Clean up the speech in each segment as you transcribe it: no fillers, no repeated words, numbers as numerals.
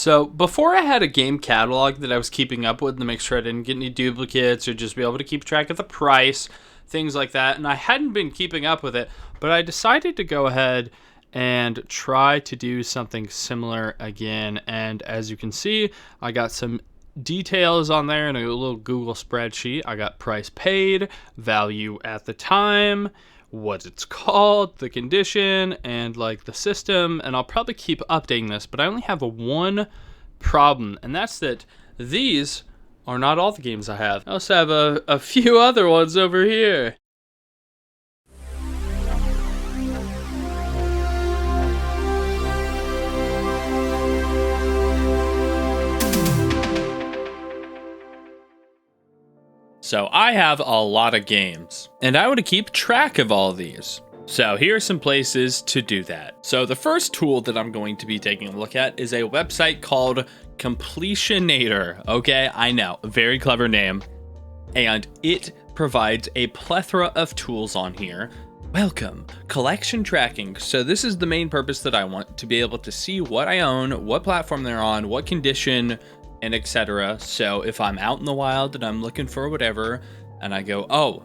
So before I had a game catalog that I was keeping up with to make sure I didn't get any duplicates or just be able to keep track of the price, things like that. And I hadn't been keeping up with it, but I decided to go ahead and try to do something similar again. And as you can see, I got some details on there in a little Google spreadsheet. I got price paid, value at the time, what it's called, the condition, and like the system. And I'll probably keep updating this, but I only have one problem, and that's that these are not all the games I have. I also have a few other ones over here. So I have a lot of games, and I want to keep track of all of these. So here are some places to do that. So the first tool that I'm going to be taking a look at is a website called Completionator. Okay, I know, a very clever name. And it provides a plethora of tools on here. Welcome, collection tracking. So this is the main purpose that I want, to be able to see what I own, what platform they're on, what condition, and etc. So if I'm out in the wild and I'm looking for whatever, and I go, oh,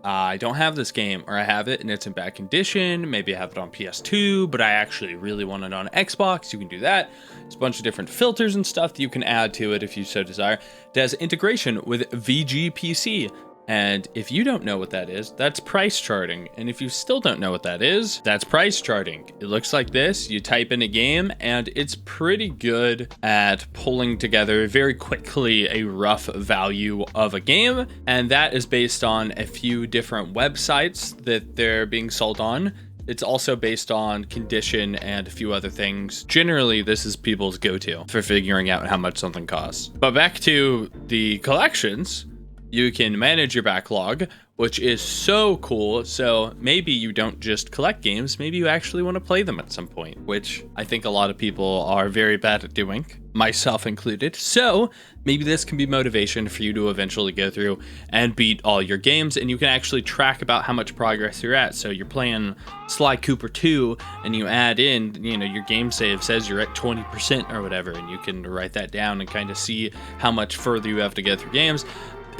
I don't have this game, or I have it and it's in bad condition, maybe I have it on PS2, but I actually really want it on Xbox, you can do that. There's a bunch of different filters and stuff that you can add to it if you so desire. It has integration with VGPC. And if you don't know what that is, that's price charting. And if you still don't know what that is, that's price charting. It looks like this. You type in a game, and it's pretty good at pulling together very quickly a rough value of a game. And that is based on a few different websites that they're being sold on. It's also based on condition and a few other things. Generally, this is people's go-to for figuring out how much something costs. But back to the collections. You can manage your backlog, which is so cool. So maybe you don't just collect games, maybe you actually want to play them at some point, which I think a lot of people are very bad at doing, myself included. So maybe this can be motivation for you to eventually go through and beat all your games, and you can actually track about how much progress you're at. So you're playing Sly Cooper 2 and you add in, your game save says you're at 20% or whatever, and you can write that down and kind of see how much further you have to go through games.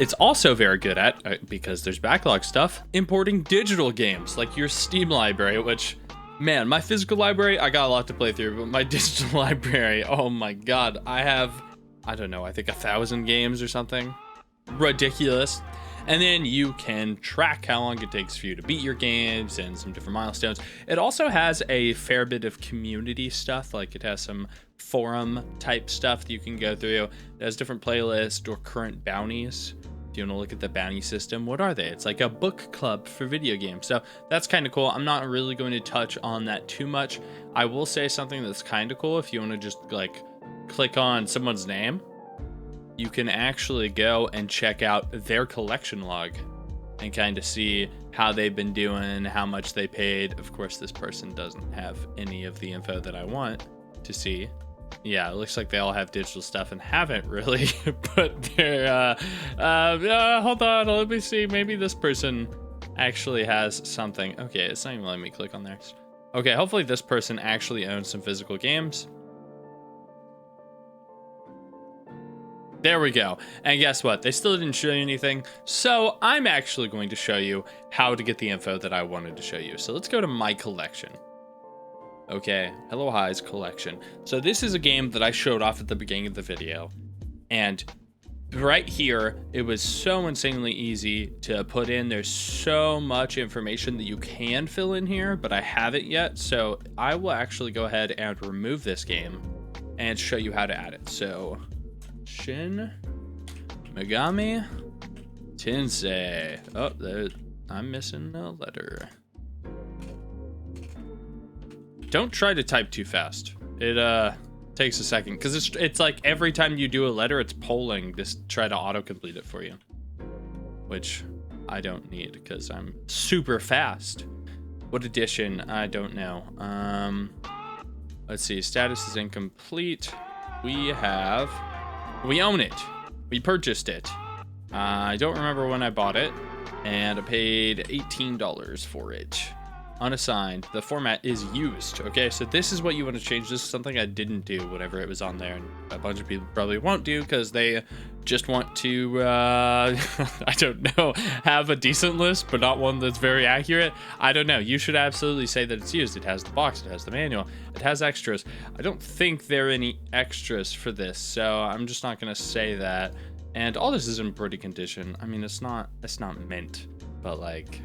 It's also very good at, because there's backlog stuff, importing digital games like your Steam library, which, man, my physical library, I got a lot to play through, but my digital library, oh my God, I have, I don't know, I think 1,000 games or something. Ridiculous. And then you can track how long it takes for you to beat your games and some different milestones. It also has a fair bit of community stuff, like it has some forum type stuff that you can go through. It has different playlists or current bounties. If you want to look at the bounty system, what are they? It's like a book club for video games. So that's kind of cool. I'm not really going to touch on that too much. I will say something that's kind of cool. If you want to just like click on someone's name, you can actually go and check out their collection log and kind of see how they've been doing, how much they paid. Of course, this person doesn't have any of the info that I want to see. Yeah, it looks like they all have digital stuff and haven't really, but they're, hold on, let me see. Maybe this person actually has something. Okay, it's not even letting me click on there. Okay, hopefully this person actually owns some physical games. There we go. And guess what? They still didn't show you anything. So I'm actually going to show you how to get the info that I wanted to show you. So let's go to my collection. Okay, Hello High's collection. So this is a game that I showed off at the beginning of the video. And right here, it was so insanely easy to put in. There's so much information that you can fill in here, but I haven't yet. So I will actually go ahead and remove this game and show you how to add it. So Shin Megami Tensei. Oh, there, I'm missing a letter. Don't try to type too fast. It takes a second, because it's like every time you do a letter, it's polling this, try to autocomplete it for you, which I don't need because I'm super fast. What edition? I don't know. Let's see. Status is incomplete. We own it. We purchased it. I don't remember when I bought it, and I paid $18 for it. unassigned, the format is used. Okay, so this is what you want to change. This is something I didn't do whenever it was on there, and a bunch of people probably won't do because they just want to I don't know, have a decent list but not one that's very accurate. I don't know. You should absolutely say that it's used. It has the box, it has the manual, it has extras. I don't think there are any extras for this, so I'm just not gonna say that. And all this is in pretty condition. I mean, it's not mint, but like,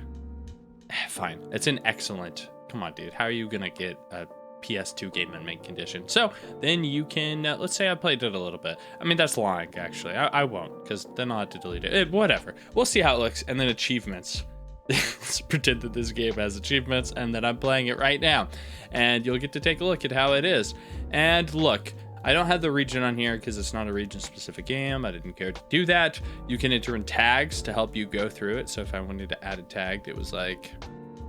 fine, it's an excellent. Come on, dude, how are you gonna get a PS2 game in mint condition? So then you can let's say I played it a little bit. I mean, that's lying, actually. I won't, because then I'll have to delete it. Whatever, we'll see how it looks. And then achievements. Let's pretend that this game has achievements and that I'm playing it right now, and you'll get to take a look at how it is. And look, I don't have the region on here because it's not a region specific game. I didn't care to do that. You can enter in tags to help you go through it. So if I wanted to add a tag that was like,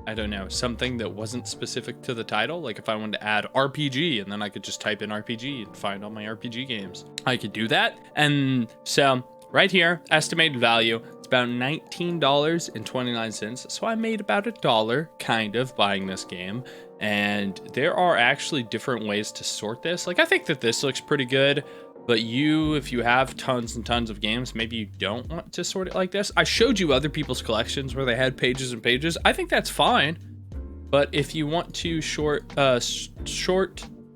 I don't know, something that wasn't specific to the title, like if I wanted to add RPG and then I could just type in RPG and find all my RPG games, I could do that. And so right here, estimated value, it's about $19.29. So I made about $1 kind of buying this game. And there are actually different ways to sort this. Like, I think that this looks pretty good, but if you have tons and tons of games, maybe you don't want to sort it like this. I showed you other people's collections where they had pages and pages. I think that's fine. But if you want to short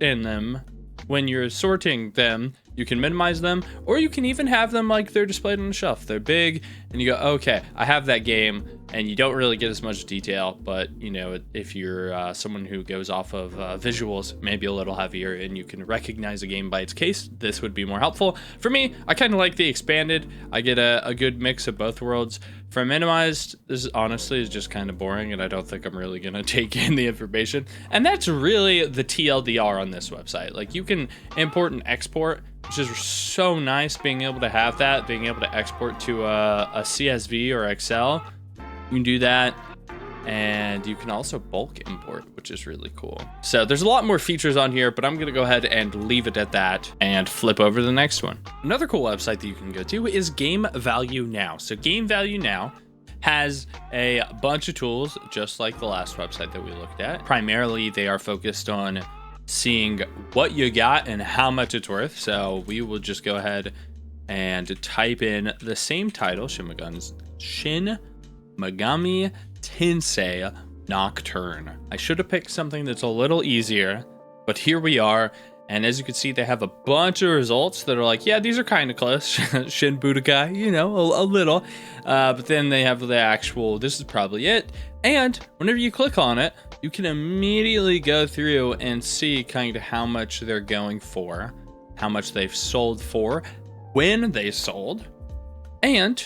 in them when you're sorting them, you can minimize them, or you can even have them like they're displayed on the shelf. They're big, and you go, okay, I have that game, and you don't really get as much detail, but you know, if you're someone who goes off of visuals, maybe a little heavier, and you can recognize a game by its case, this would be more helpful. For me, I kind of like the expanded. I get a good mix of both worlds. For minimized, this honestly is just kind of boring, and I don't think I'm really gonna take in the information. And that's really the TLDR on this website. Like, you can import and export, which is so nice, being able to have that, being able to export to a CSV or Excel. You can do that, and you can also bulk import, which is really cool. So there's a lot more features on here, but I'm gonna go ahead and leave it at that and flip over to the next one. Another cool website that you can go to is GameValueNow. So GameValueNow has a bunch of tools, just like the last website that we looked at. Primarily, they are focused on seeing what you got and how much it's worth. So we will just go ahead and type in the same title, Shin Megami Tensei Nocturne. I should have picked something that's a little easier, but here we are. And as you can see, they have a bunch of results that are like, yeah, these are kind of close. Shin Budokai, you know, a little. But then they have the actual, this is probably it. And whenever you click on it, you can immediately go through and see kind of how much they're going for, how much they've sold for, when they sold, and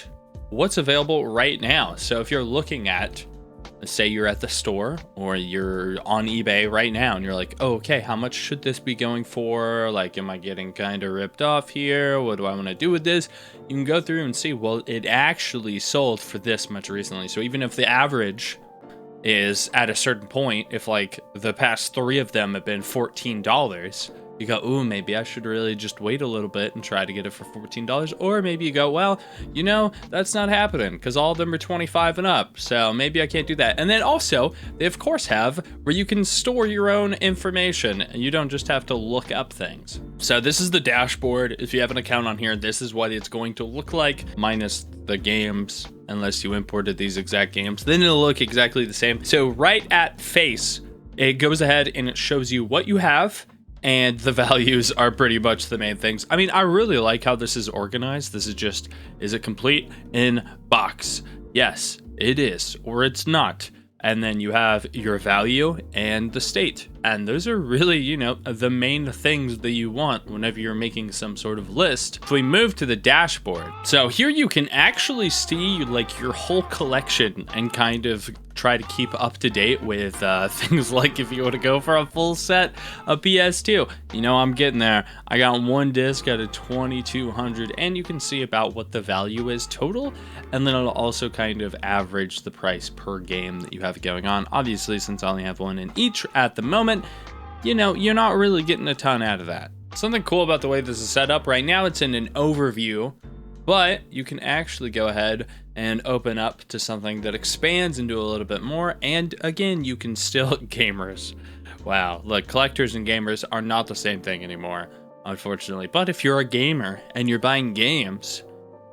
what's available right now. So if you're looking at, let's say you're at the store or you're on eBay right now and you're like, oh, okay, how much should this be going for? Like, am I getting kind of ripped off here? What do I want to do with this? You can go through and see, well, it actually sold for this much recently. So even if the average is at a certain point, if like the past 3 of them have been $14, you go, ooh, maybe I should really just wait a little bit and try to get it for $14. Or maybe you go, well, you know, that's not happening because all of them are 25 and up. So maybe I can't do that. And then also, they of course have where you can store your own information and you don't just have to look up things. So this is the dashboard. If you have an account on here, this is what it's going to look like, minus the games, unless you imported these exact games. Then it'll look exactly the same. So right at face, it goes ahead and it shows you what you have, and the values are pretty much the main things. I mean, I really like how this is organized. This is just, is it complete in box? Yes, it is, or it's not. And then you have your value and the state. And those are really, you know, the main things that you want whenever you're making some sort of list. So we move to the dashboard. So here you can actually see like your whole collection and kind of try to keep up to date with things like if you want to go for a full set of PS2. You know, I'm getting there. I got one disc out of 2,200, and you can see about what the value is total. And then it'll also kind of average the price per game that you have going on. Obviously, since I only have one in each at the moment, you know, you're not really getting a ton out of that. Something cool about the way this is set up right now, it's in an overview, but you can actually go ahead and open up to something that expands into a little bit more. And again, you can still gamers. Wow, look, collectors and gamers are not the same thing anymore, unfortunately. But if you're a gamer and you're buying games,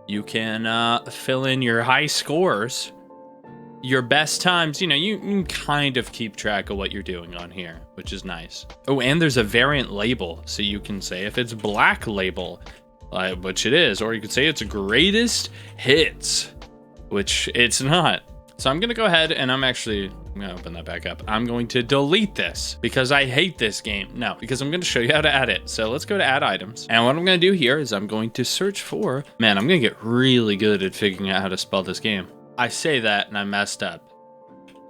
you can fill in your high scores, your best times. You know, you can kind of keep track of what you're doing on here, which is nice. Oh, and there's a variant label, so you can say if it's black label, which it is, or you could say it's greatest hits, which it's not. So I'm gonna go ahead and I'm gonna open that back up. I'm going to delete this because I hate this game. No, because I'm gonna show you how to add it. So let's go to add items. And what I'm gonna do here is I'm going to search for, man, I'm gonna get really good at figuring out how to spell this game. I say that and I messed up.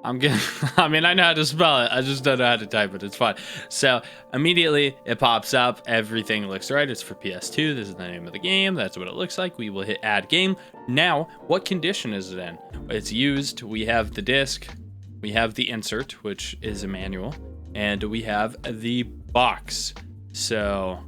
I mean, I know how to spell it. I just don't know how to type it. It's fine. So immediately it pops up. Everything looks right. It's for PS2. This is the name of the game. That's what it looks like. We will hit add game. Now, what condition is it in? It's used. We have the disc. We have the insert, which is a manual. And we have the box. So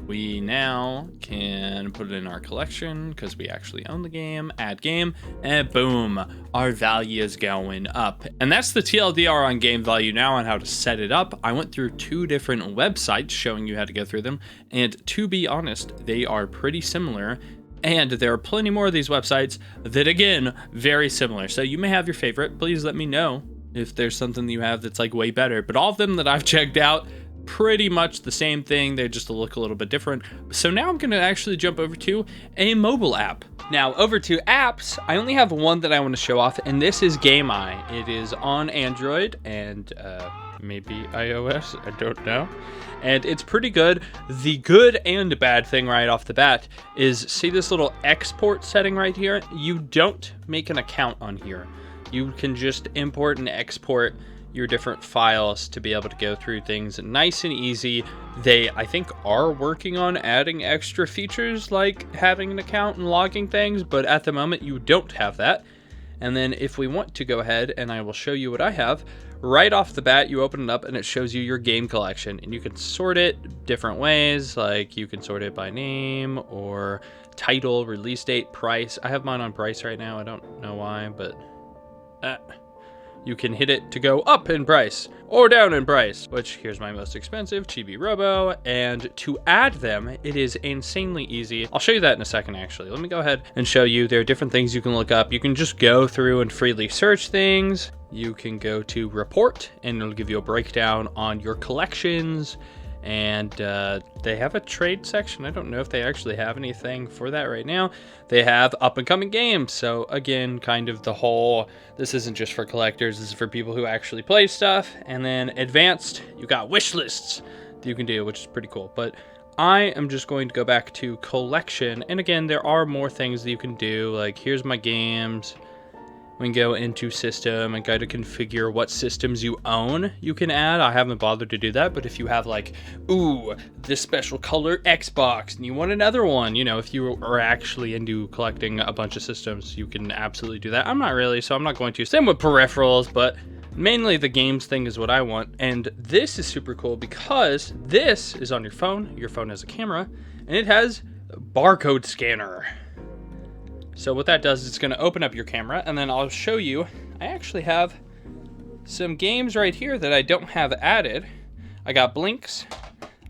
we now can put it in our collection because we actually own the game, add game, and boom, our value is going up. And that's the TLDR on GameValueNow on how to set it up. I went through 2 different websites showing you how to go through them, and to be honest, they are pretty similar. And there are plenty more of these websites that, again, very similar. So you may have your favorite. Please let me know if there's something that you have that's like way better. But all of them that I've checked out, pretty much the same thing. They just look a little bit different. So now I'm going to actually jump over to a mobile app. Now over to apps, I only have one that I want to show off, and this is Gameye. It is on Android and maybe iOS, I don't know. And it's pretty good. The good and bad thing right off the bat is, see this little export setting right here? You don't make an account on here. You can just import and export your different files to be able to go through things nice and easy. They, I think, are working on adding extra features like having an account and logging things, but at the moment you don't have that. And then if we want to go ahead, and I will show you what I have, right off the bat, you open it up and it shows you your game collection, and you can sort it different ways. Like you can sort it by name or title, release date, price. I have mine on price right now. I don't know why, but you can hit it to go up in price or down in price, which here's my most expensive, Chibi Robo. And to add them, it is insanely easy. I'll show you that in a second, actually. Let me go ahead and show you. There are different things you can look up. You can just go through and freely search things. You can go to report and it'll give you a breakdown on your collections. And they have a trade section. I don't know if they actually have anything for that right now. They have up and coming games. So again, kind of the whole, this isn't just for collectors, this is for people who actually play stuff. And then advanced, you got wish lists that you can do, which is pretty cool. But I am just going to go back to collection. And again, there are more things that you can do. Like here's my games. We can go into system and go to configure what systems you own you can add. I haven't bothered to do that, but if you have like, ooh, this special color Xbox and you want another one, you know, if you are actually into collecting a bunch of systems, you can absolutely do that. I'm not really, so I'm not going to. Same with peripherals, but mainly the games thing is what I want. And this is super cool because this is on your phone. Your phone has a camera and it has a barcode scanner. So what that does is it's going to open up your camera, and then I'll show you. I actually have some games right here that I don't have added. I got Blinks,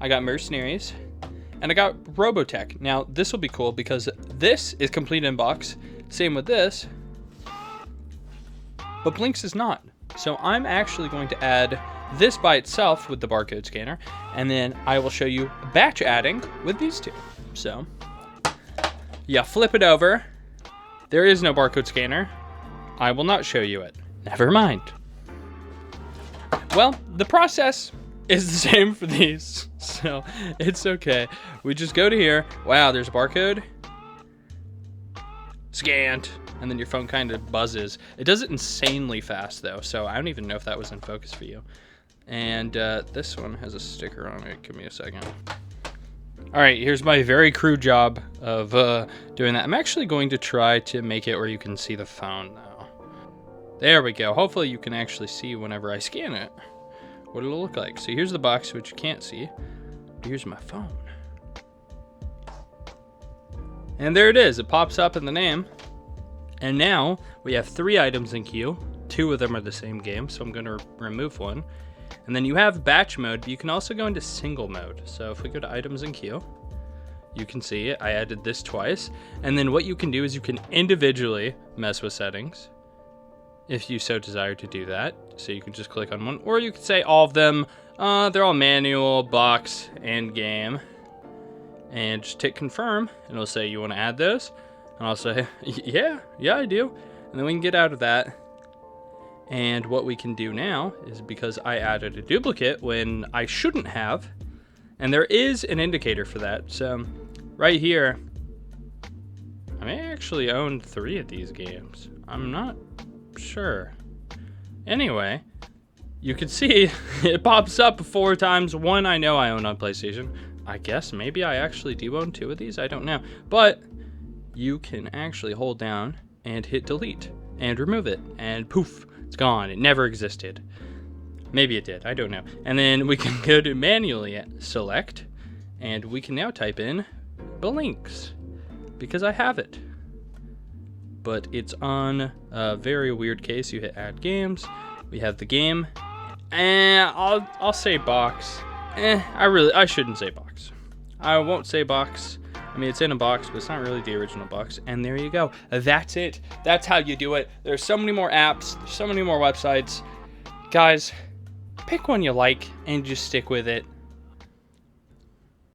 I got Mercenaries, and I got Robotech. Now this will be cool because this is complete in box. Same with this, but Blinks is not. So I'm actually going to add this by itself with the barcode scanner, and then I will show you batch adding with these two. So yeah, flip it over. There is no barcode scanner. I will not show you it. Never mind. Well, the process is the same for these, so it's okay. We just go to here. Wow, there's a barcode. Scanned. And then your phone kind of buzzes. It does it insanely fast, though, so I don't even know if that was in focus for you. And this one has a sticker on it. Give me a second. All right, here's my very crude job of doing that. I'm actually going to try to make it where you can see the phone now. There we go. Hopefully you can actually see whenever I scan it what it'll look like. So here's the box, which you can't see. Here's my phone. And there it is. It pops up in the name. And now we have 3 items in queue. 2 of them are the same game, so I'm going to remove one. And then you have batch mode, but you can also go into single mode. So if we go to items in queue, you can see it. I added this twice. And then what you can do is you can individually mess with settings if you so desire to do that. So you can just click on one, or you could say all of them. They're all manual, box, and game. And just hit confirm, and it'll say you want to add those. And I'll say, yeah, I do. And then we can get out of that. And what we can do now is, because I added a duplicate when I shouldn't have, and there is an indicator for that. So right here, I may actually own 3 of these games. I'm not sure. Anyway, you can see it pops up 4 times. One I know I own on PlayStation. I guess maybe I actually do own 2 of these. I don't know. But you can actually hold down and hit delete and remove it. And poof, it's gone. It never existed. Maybe it did. I don't know. And then we can go to manually select. And we can now type in Blinks, because I have it. But it's on a very weird case. You hit add games. We have the game. And I'll say box. I shouldn't say box. I won't say box. I mean, it's in a box, but it's not really the original box. And there you go. That's it. That's how you do it. There's so many more apps. There's so many more websites. Guys, pick one you like and just stick with it.